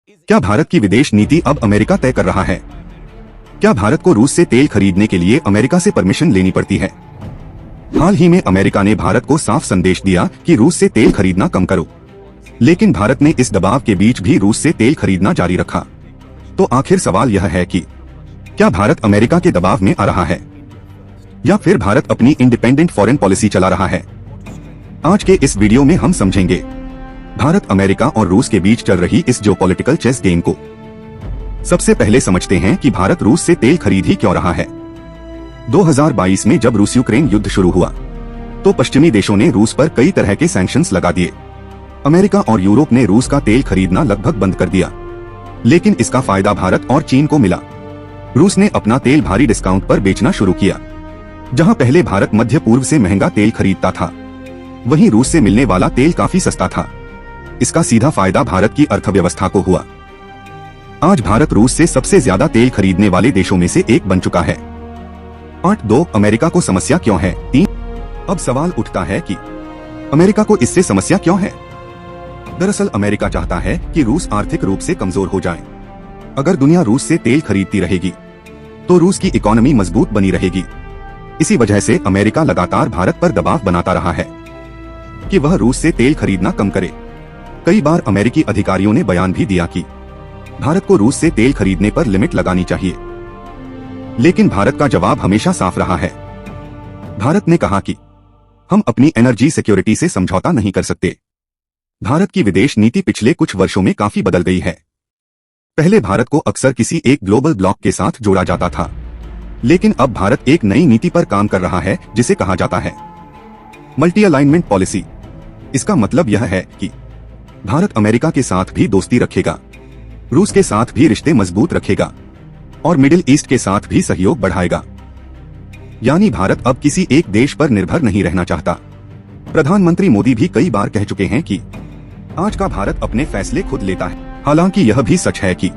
क्या भारत की विदेश नीति अब अमेरिका तय कर रहा है? क्या भारत को रूस से तेल खरीदने के लिए अमेरिका से परमिशन लेनी पड़ती है? हाल ही में अमेरिका ने भारत को साफ संदेश दिया कि रूस से तेल खरीदना कम करो, लेकिन भारत ने इस दबाव के बीच भी रूस से तेल खरीदना जारी रखा। तो आखिर सवाल यह है कि क्या भारत अमेरिका के दबाव में आ रहा है या फिर भारत अपनी इंडिपेंडेंट फॉरेन पॉलिसी चला रहा है? आज के इस वीडियो में हम समझेंगे भारत, अमेरिका और रूस के बीच चल रही इस जियोपॉलिटिकल चेस गेम को। सबसे पहले समझते हैं कि भारत रूस से तेल खरीद ही क्यों रहा है। 2022 में जब रूस यूक्रेन युद्ध शुरू हुआ तो पश्चिमी देशों ने रूस पर कई तरह के सैंक्शंस लगा दिए। अमेरिका और यूरोप ने रूस का तेल खरीदना लगभग बंद कर दिया, लेकिन इसका फायदा भारत और चीन को मिला। रूस ने अपना तेल भारी डिस्काउंट पर बेचना शुरू किया। जहां पहले भारत मध्य पूर्व से महंगा तेल खरीदता था, वहीं रूस से मिलने वाला तेल काफी सस्ता था। इसका सीधा फायदा भारत की अर्थव्यवस्था को हुआ। आज भारत रूस से सबसे ज्यादा तेल खरीदने वाले देशों में से एक बन चुका है। 8.2 अमेरिका को समस्या क्यों है? 3 अब सवाल उठता है कि अमेरिका को इससे समस्या क्यों है? दरअसल अमेरिका चाहता है कि रूस आर्थिक रूप से कमजोर हो जाए। अगर दुनिया रूस से तेल खरीदती रहेगी तो रूस की इकोनॉमी मजबूत बनी रहेगी। इसी वजह से अमेरिका लगातार भारत पर दबाव बनाता रहा है कि वह रूस से तेल खरीदना कम करे। कई बार अमेरिकी अधिकारियों ने बयान भी दिया कि भारत को रूस से तेल खरीदने पर लिमिट लगानी चाहिए, लेकिन भारत का जवाब हमेशा साफ रहा है। भारत ने कहा कि हम अपनी एनर्जी सिक्योरिटी से समझौता नहीं कर सकते। भारत की विदेश नीति पिछले कुछ वर्षों में काफी बदल गई है। पहले भारत को अक्सर किसी एक ग्लोबल ब्लॉक के साथ जोड़ा जाता था, लेकिन अब भारत एक नई नीति पर काम कर रहा है जिसे कहा जाता है मल्टी अलाइनमेंट पॉलिसी। इसका मतलब यह है कि भारत अमेरिका के साथ भी दोस्ती रखेगा, रूस के साथ भी रिश्ते मजबूत रखेगा और मिडिल ईस्ट के साथ भी सहयोग बढ़ाएगा। यानी भारत अब किसी एक देश पर निर्भर नहीं रहना चाहता। प्रधानमंत्री मोदी भी कई बार कह चुके हैं कि आज का भारत अपने फैसले खुद लेता है। हालांकि यह भी सच है कि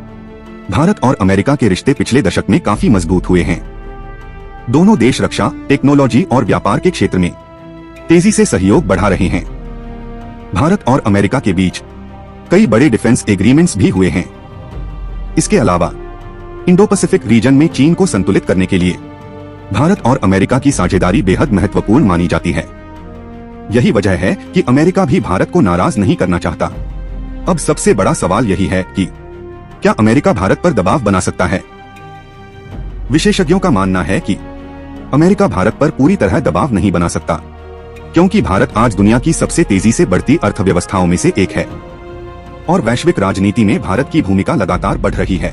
भारत और अमेरिका के रिश्ते पिछले दशक में काफी मजबूत हुए हैं। दोनों देश रक्षा, टेक्नोलॉजी और व्यापार के क्षेत्र में तेजी से सहयोग बढ़ा रहे हैं। भारत और अमेरिका के बीच कई बड़े डिफेंस एग्रीमेंट्स भी हुए हैं। इसके अलावा इंडो पैसिफिक रीजन में चीन को संतुलित करने के लिए भारत और अमेरिका की साझेदारी बेहद महत्वपूर्ण मानी जाती है। यही वजह है कि अमेरिका भी भारत को नाराज नहीं करना चाहता। अब सबसे बड़ा सवाल यही है कि क्या अमेरिका भारत पर दबाव बना सकता है? विशेषज्ञों का मानना है कि अमेरिका भारत पर पूरी तरह दबाव नहीं बना सकता, क्योंकि भारत आज दुनिया की सबसे तेजी से बढ़ती अर्थव्यवस्थाओं में से एक है और वैश्विक राजनीति में भारत की भूमिका लगातार बढ़ रही है।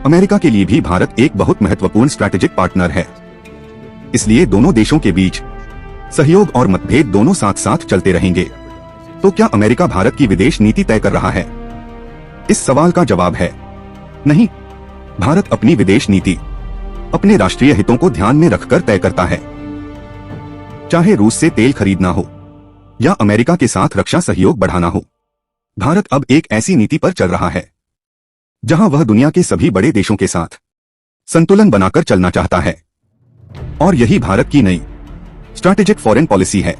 अमेरिका के लिए भी भारत एक बहुत महत्वपूर्ण स्ट्रैटेजिक पार्टनर है। इसलिए दोनों देशों के बीच सहयोग और मतभेद दोनों साथ साथ चलते रहेंगे। तो क्या अमेरिका भारत की विदेश नीति तय कर रहा है? इस सवाल का जवाब है नहीं। भारत अपनी विदेश नीति अपने राष्ट्रीय हितों को ध्यान में रखकर तय करता है। चाहे रूस से तेल खरीदना हो या अमेरिका के साथ रक्षा सहयोग बढ़ाना हो, भारत अब एक ऐसी नीति पर चल रहा है जहां वह दुनिया के सभी बड़े देशों के साथ संतुलन बनाकर चलना चाहता है। और यही भारत की नई स्ट्रैटेजिक फॉरेन पॉलिसी है।